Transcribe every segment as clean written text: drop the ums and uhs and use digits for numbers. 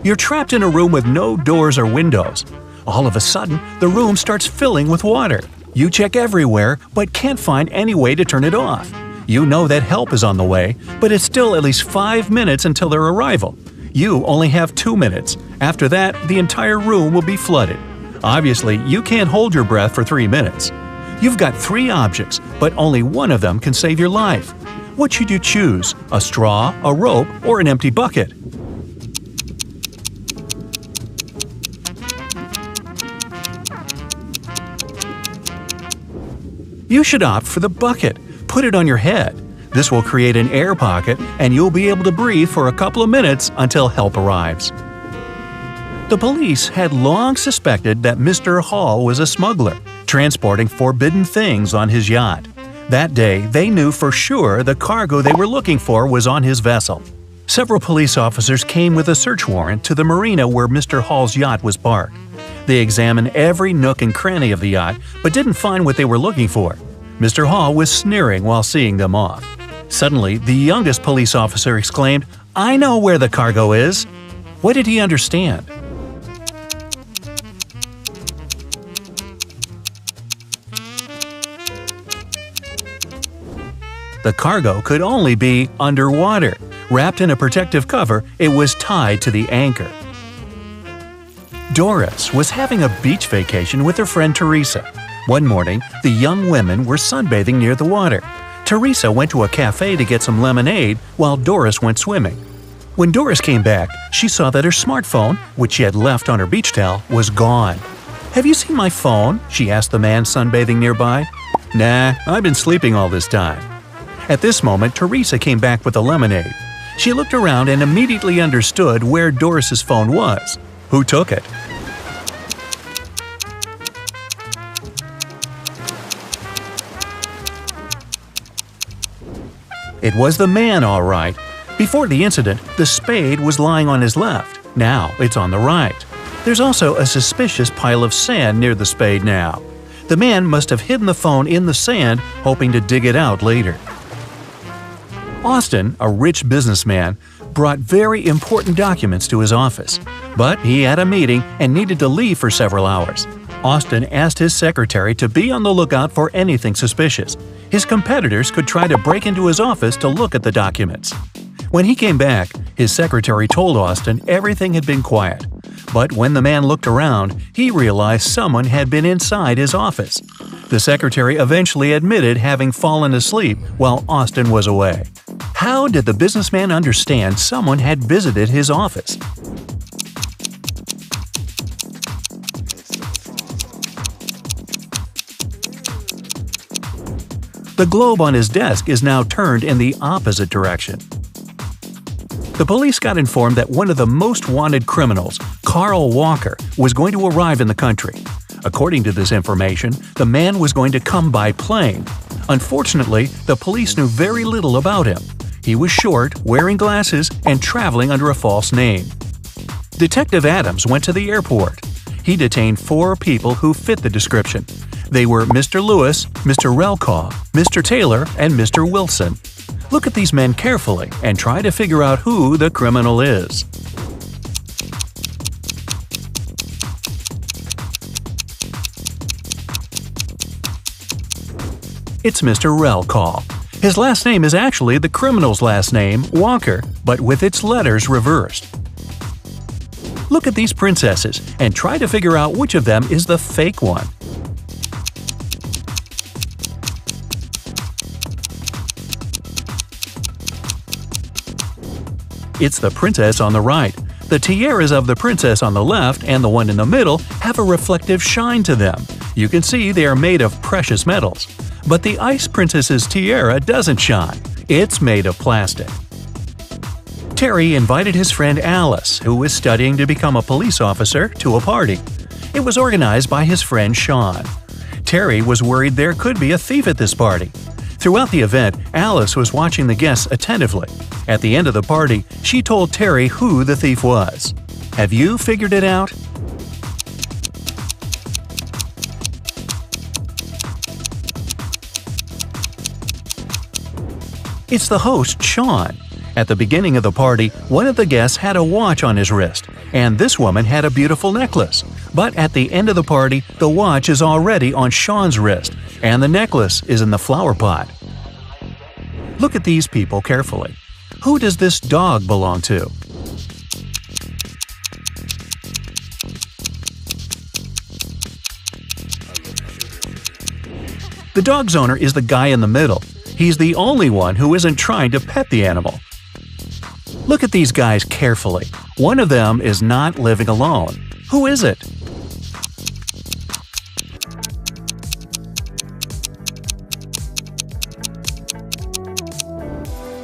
You're trapped in a room with no doors or windows. All of a sudden, the room starts filling with water. You check everywhere, but can't find any way to turn it off. You know that help is on the way, but it's still at least 5 minutes until their arrival. You only have 2 minutes. After that, the entire room will be flooded. Obviously, you can't hold your breath for 3 minutes. You've got 3 objects, but only one of them can save your life. What should you choose? A straw, a rope, or an empty bucket? You should opt for the bucket. Put it on your head. This will create an air pocket and you'll be able to breathe for a couple of minutes until help arrives. The police had long suspected that Mr. Hall was a smuggler, transporting forbidden things on his yacht. That day, they knew for sure the cargo they were looking for was on his vessel. Several police officers came with a search warrant to the marina where Mr. Hall's yacht was parked. They examined every nook and cranny of the yacht, but didn't find what they were looking for. Mr. Hall was sneering while seeing them off. Suddenly, the youngest police officer exclaimed, "I know where the cargo is!" What did he understand? The cargo could only be underwater. Wrapped in a protective cover, it was tied to the anchor. Doris was having a beach vacation with her friend Teresa. One morning, the young women were sunbathing near the water. Teresa went to a cafe to get some lemonade while Doris went swimming. When Doris came back, she saw that her smartphone, which she had left on her beach towel, was gone. "Have you seen my phone?" she asked the man sunbathing nearby. "Nah, I've been sleeping all this time." At this moment, Teresa came back with the lemonade. She looked around and immediately understood where Doris's phone was. Who took it? It was the man, all right. Before the incident, the spade was lying on his left. Now it's on the right. There's also a suspicious pile of sand near the spade now. The man must have hidden the phone in the sand, hoping to dig it out later. Austin, a rich businessman, brought very important documents to his office. But he had a meeting and needed to leave for several hours. Austin asked his secretary to be on the lookout for anything suspicious. His competitors could try to break into his office to look at the documents. When he came back, his secretary told Austin everything had been quiet. But when the man looked around, he realized someone had been inside his office. The secretary eventually admitted having fallen asleep while Austin was away. How did the businessman understand someone had visited his office? The globe on his desk is now turned in the opposite direction. The police got informed that one of the most wanted criminals, Carl Walker, was going to arrive in the country. According to this information, the man was going to come by plane. Unfortunately, the police knew very little about him. He was short, wearing glasses, and traveling under a false name. Detective Adams went to the airport. He detained 4 people who fit the description. They were Mr. Lewis, Mr. Relkaw, Mr. Taylor, and Mr. Wilson. Look at these men carefully and try to figure out who the criminal is. It's Mr. Relkaw. His last name is actually the criminal's last name, Walker, but with its letters reversed. Look at these princesses and try to figure out which of them is the fake one. It's the princess on the right. The tiaras of the princess on the left and the one in the middle have a reflective shine to them. You can see they are made of precious metals. But the ice princess's tiara doesn't shine. It's made of plastic. Terry invited his friend Alice, who was studying to become a police officer, to a party. It was organized by his friend Sean. Terry was worried there could be a thief at this party. Throughout the event, Alice was watching the guests attentively. At the end of the party, she told Terry who the thief was. Have you figured it out? It's the host, Sean. At the beginning of the party, one of the guests had a watch on his wrist, and this woman had a beautiful necklace. But at the end of the party, the watch is already on Sean's wrist, and the necklace is in the flower pot. Look at these people carefully. Who does this dog belong to? The dog's owner is the guy in the middle. He's the only one who isn't trying to pet the animal. Look at these guys carefully. One of them is not living alone. Who is it?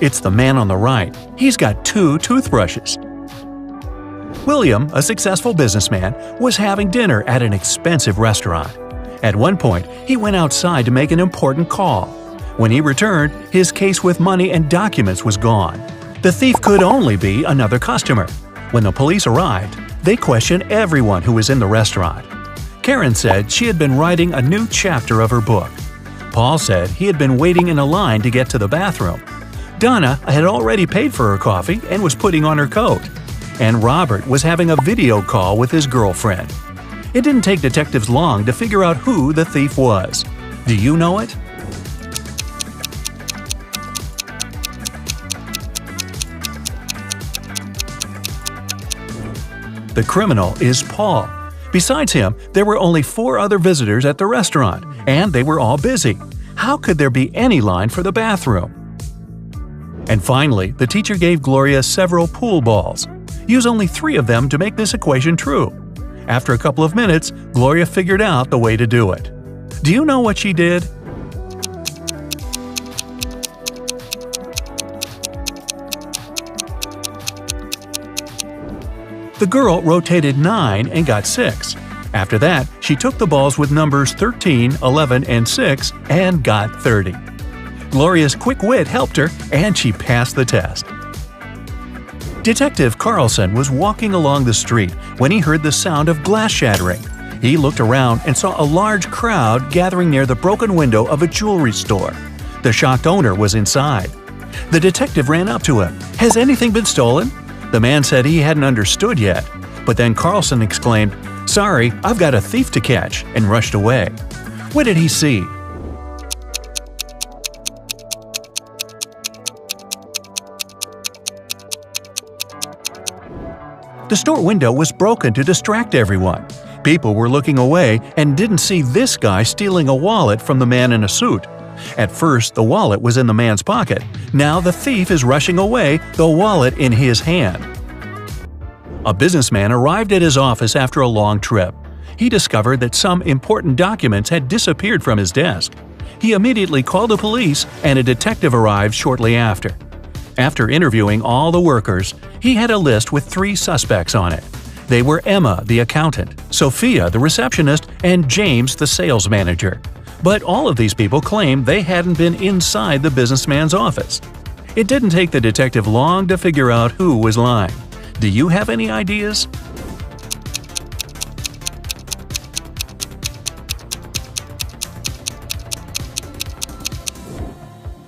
It's the man on the right. He's got 2 toothbrushes. William, a successful businessman, was having dinner at an expensive restaurant. At one point, he went outside to make an important call. When he returned, his case with money and documents was gone. The thief could only be another customer. When the police arrived, they questioned everyone who was in the restaurant. Karen said she had been writing a new chapter of her book. Paul said he had been waiting in a line to get to the bathroom. Donna had already paid for her coffee and was putting on her coat. And Robert was having a video call with his girlfriend. It didn't take detectives long to figure out who the thief was. Do you know it? The criminal is Paul. Besides him, there were only 4 other visitors at the restaurant, and they were all busy. How could there be any line for the bathroom? And finally, the teacher gave Gloria several pool balls. Use only 3 of them to make this equation true. After a couple of minutes, Gloria figured out the way to do it. Do you know what she did? The girl rotated 9 and got 6. After that, she took the balls with numbers 13, 11, and 6 and got 30. Gloria's quick wit helped her, and she passed the test. Detective Carlson was walking along the street when he heard the sound of glass shattering. He looked around and saw a large crowd gathering near the broken window of a jewelry store. The shocked owner was inside. The detective ran up to him. "Has anything been stolen?" The man said he hadn't understood yet, but then Carlson exclaimed, "Sorry, I've got a thief to catch," and rushed away. What did he see? The store window was broken to distract everyone. People were looking away and didn't see this guy stealing a wallet from the man in a suit. At first, the wallet was in the man's pocket. Now the thief is rushing away, the wallet in his hand. A businessman arrived at his office after a long trip. He discovered that some important documents had disappeared from his desk. He immediately called the police, and a detective arrived shortly after. After interviewing all the workers, he had a list with 3 suspects on it. They were Emma, the accountant, Sophia, the receptionist, and James, the sales manager. But all of these people claimed they hadn't been inside the businessman's office. It didn't take the detective long to figure out who was lying. Do you have any ideas?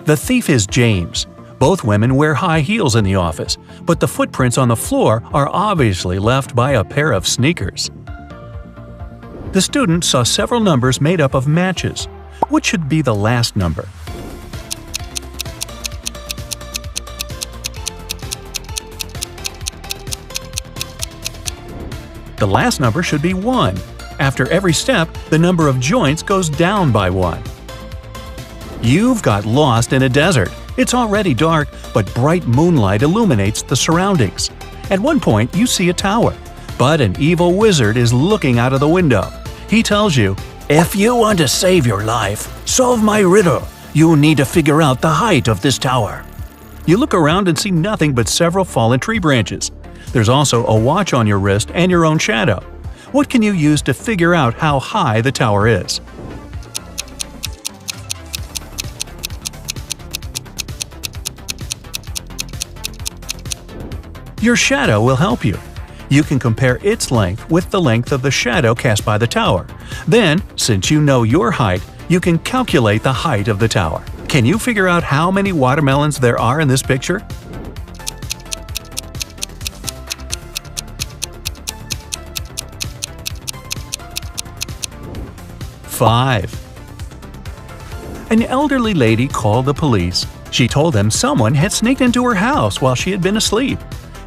The thief is James. Both women wear high heels in the office, but the footprints on the floor are obviously left by a pair of sneakers. The student saw several numbers made up of matches. What should be the last number? The last number should be 1. After every step, the number of joints goes down by 1. You've got lost in a desert. It's already dark, but bright moonlight illuminates the surroundings. At one point, you see a tower, but an evil wizard is looking out of the window. He tells you, "If you want to save your life, solve my riddle. You need to figure out the height of this tower." You look around and see nothing but several fallen tree branches. There's also a watch on your wrist and your own shadow. What can you use to figure out how high the tower is? Your shadow will help you. You can compare its length with the length of the shadow cast by the tower. Then, since you know your height, you can calculate the height of the tower. Can you figure out how many watermelons there are in this picture? 5. An elderly lady called the police. She told them someone had sneaked into her house while she had been asleep.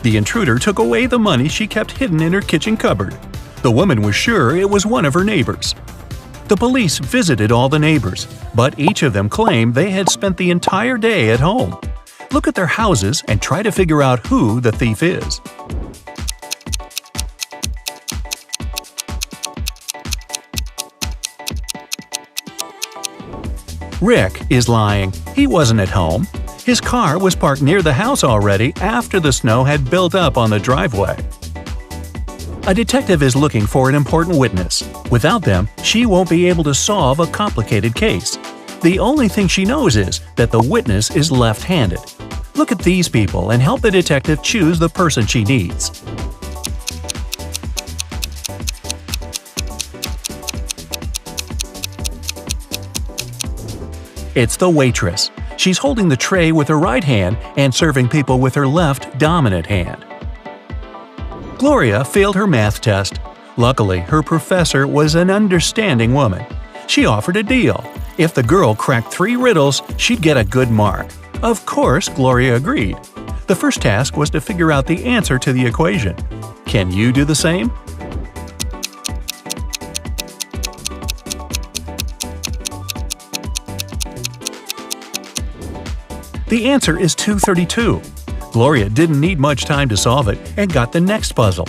The intruder took away the money she kept hidden in her kitchen cupboard. The woman was sure it was one of her neighbors. The police visited all the neighbors, but each of them claimed they had spent the entire day at home. Look at their houses and try to figure out who the thief is. Rick is lying. He wasn't at home. His car was parked near the house already after the snow had built up on the driveway. A detective is looking for an important witness. Without them, she won't be able to solve a complicated case. The only thing she knows is that the witness is left-handed. Look at these people and help the detective choose the person she needs. It's the waitress. She's holding the tray with her right hand and serving people with her left dominant hand. Gloria failed her math test. Luckily, her professor was an understanding woman. She offered a deal. If the girl cracked 3 riddles, she'd get a good mark. Of course, Gloria agreed. The first task was to figure out the answer to the equation. Can you do the same? The answer is 232. Gloria didn't need much time to solve it and got the next puzzle.